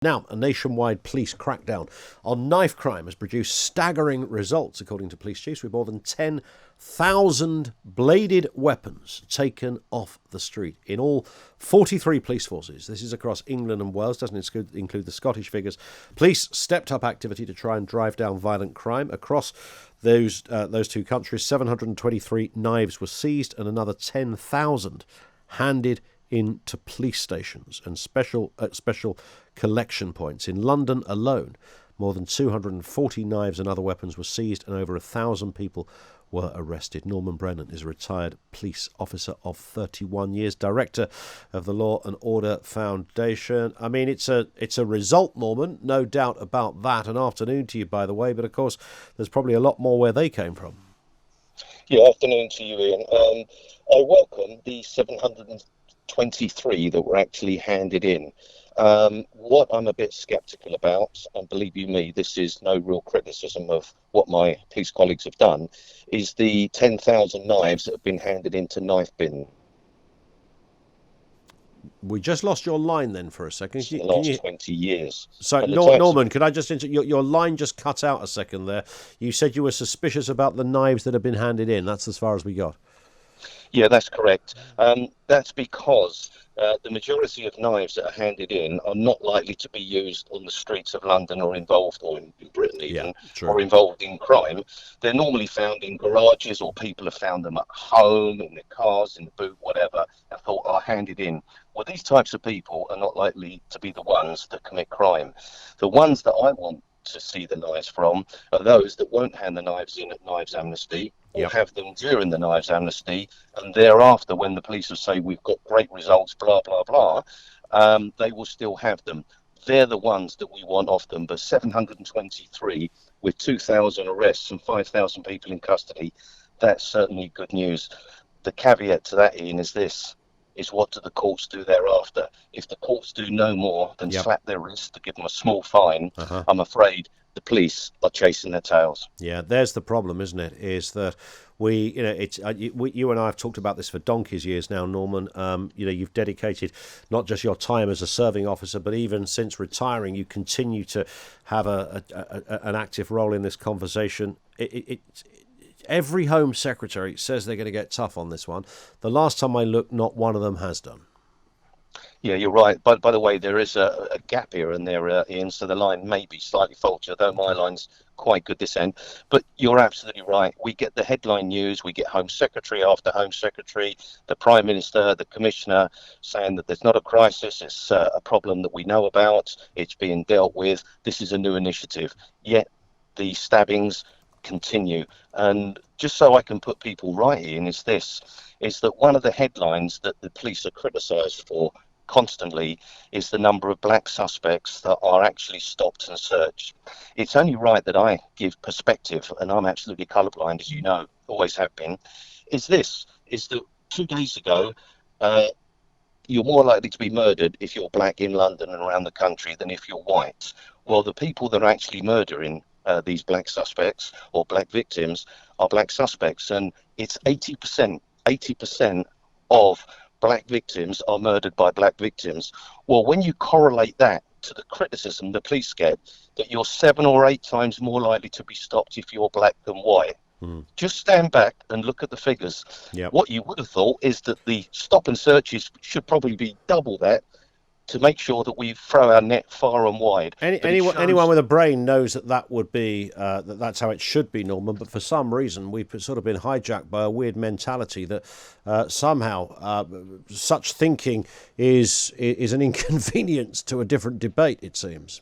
Now, a nationwide police crackdown on knife crime has produced staggering results, according to police chiefs, with more than 10,000 bladed weapons taken off the street in all 43 police forces. This is across England and Wales, doesn't include the Scottish figures. Police stepped up activity to try and drive down violent crime. Across those two countries, 723 knives were seized and another 10,000 handed into police stations and special collection points. In London alone, more than 240 knives and other weapons were seized and over 1,000 people were arrested. Norman Brennan is a retired police officer of 31 years, director of the Law and Order Foundation. I mean, it's a result, Norman, no doubt about that. An afternoon to you, by the way, but of course there's probably a lot more where they came from. Yeah, afternoon to you, Ian. I welcome the 723 that were actually handed in. What I'm a bit sceptical about, and believe you me, this is no real criticism of what my police colleagues have done, is the 10,000 knives that have been handed into knife bin. We just lost your line then for a second. In the last 20 years. So, Norman, could I just your line just cut out a second there. You said you were suspicious about the knives that have been handed in. That's as far as we got. Yeah, that's correct. That's because the majority of knives that are handed in are not likely to be used on the streets of London or in Britain even, or involved in crime. They're normally found in garages, or people have found them at home, in their cars, in the boot, whatever, and thought, are handed in. Well, these types of people are not likely to be the ones that commit crime. The ones that I want to see the knives from are those that won't hand the knives in at knives amnesty, or have them during the knives amnesty, and thereafter when the police will say we've got great results, blah blah blah, they will still have them. They're the ones that we want off them. But 723 with 2,000 arrests and 5,000 people in custody, that's certainly good news. The caveat to that, Ian, is this: is what do the courts do thereafter? If the courts do no more than slap their wrist to give them a small fine, I'm afraid the police are chasing their tails. Yeah, there's the problem, isn't it? Is that you and I have talked about this for donkey's years now, Norman. You've dedicated not just your time as a serving officer, but even since retiring, you continue to have an active role in this conversation. Every Home Secretary says they're going to get tough on this one. The last time I looked, not one of them has done. Yeah, you're right. But by the way, there is a gap here and there, Ian, so the line may be slightly faulty, although my line's quite good this end. But you're absolutely right. We get the headline news, we get Home Secretary after Home Secretary, the Prime Minister, the Commissioner saying that there's not a crisis, it's a problem that we know about, it's being dealt with, this is a new initiative. Yet the stabbings continue. And just so I can put people right, Ian, is that one of the headlines that the police are criticised for constantly is the number of black suspects that are actually stopped and searched. It's only right that I give perspective, and I'm absolutely colourblind, as you know, always have been, is that 2 days ago, you're more likely to be murdered if you're black in London and around the country than if you're white. Well, the people that are actually murdering these black suspects or black victims are black suspects, and it's 80% of black victims are murdered by black victims. Well, when you correlate that to the criticism the police get, that you're 7 or 8 times more likely to be stopped if you're black than white, just stand back and look at the figures. What you would have thought is that the stop and searches should probably be double that, to make sure that we throw our net far and wide. Anyone with a brain knows that would be that's how it should be, Norman. But for some reason, we've sort of been hijacked by a weird mentality that somehow such thinking is an inconvenience to a different debate, it seems.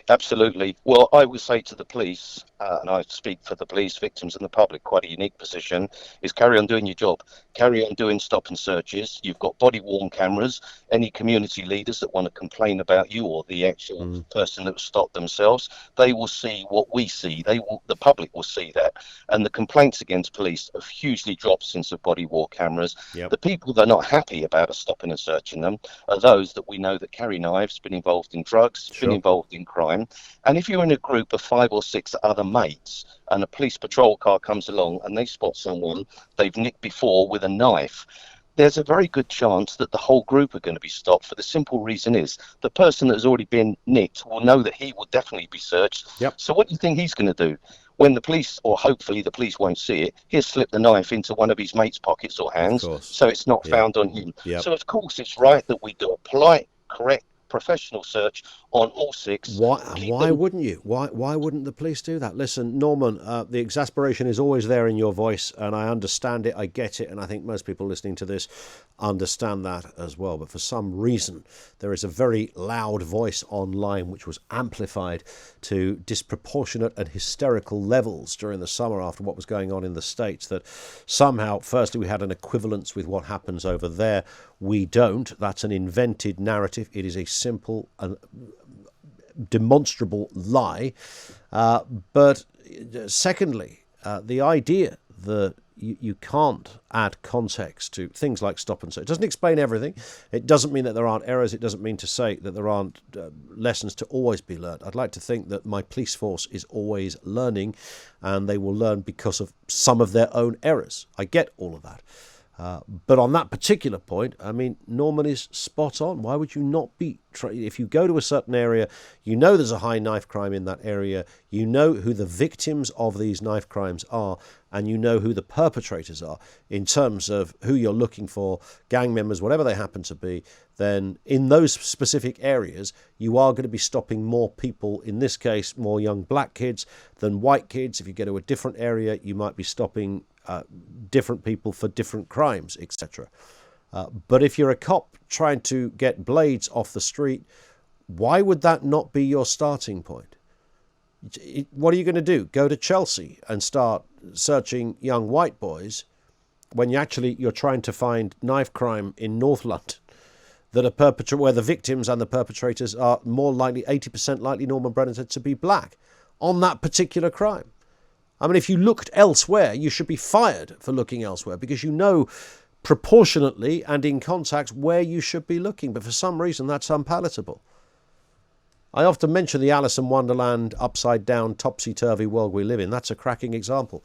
Absolutely. Well, I would say to the police, and I speak for the police, victims and the public, quite a unique position, is carry on doing your job. Carry on doing stop and searches. You've got body-worn cameras. Any community leaders that want to complain about you or the actual person that was stopped themselves, they will see what we see. The public will see that. And the complaints against police have hugely dropped since the body-worn cameras. The people that are not happy about us stopping and searching them are those that we know that carry knives, been involved in drugs, been involved in crime. And if you're in a group of 5 or 6 other mates and a police patrol car comes along and they spot someone they've nicked before with a knife, there's a very good chance that the whole group are going to be stopped, for the simple reason is the person that has already been nicked will know that he will definitely be searched. Yep. So what do you think he's going to do? When the police, or hopefully the police won't see it, he'll slip the knife into one of his mate's pockets or Of hands, course. so it's not Yeah. found on him. Yep. So of course it's right that we do a polite, correct, professional search on all six. Why wouldn't you? Why wouldn't the police do that? Listen, Norman, the exasperation is always there in your voice, and I understand it, I get it, and I think most people listening to this understand that as well. But for some reason, there is a very loud voice online which was amplified to disproportionate and hysterical levels during the summer after what was going on in the States, that somehow, firstly, we had an equivalence with what happens over there. We don't. That's an invented narrative. It is a simple and demonstrable lie. But secondly, the idea that you can't add context to things like stop and search. It doesn't explain everything. It doesn't mean that there aren't errors. It doesn't mean to say that there aren't lessons to always be learned. I'd like to think that my police force is always learning, and they will learn because of some of their own errors. I get all of that. But on that particular point, I mean, Norman is spot on. Why would you not be? If you go to a certain area, you know there's a high knife crime in that area, you know who the victims of these knife crimes are, and you know who the perpetrators are in terms of who you're looking for, gang members, whatever they happen to be, then in those specific areas, you are going to be stopping more people, in this case, more young black kids than white kids. If you go to a different area, you might be stopping different people for different crimes, etc. But if you're a cop trying to get blades off the street, why would that not be your starting point? What are you going to do? Go to Chelsea and start searching young white boys when you're trying to find knife crime in North London that are where the victims and the perpetrators are more likely, 80% likely, Norman Brennan said, to be black on that particular crime. I mean, if you looked elsewhere, you should be fired for looking elsewhere, because you know proportionately and in context where you should be looking. But for some reason, that's unpalatable. I often mention the Alice in Wonderland upside-down, topsy-turvy world we live in. That's a cracking example.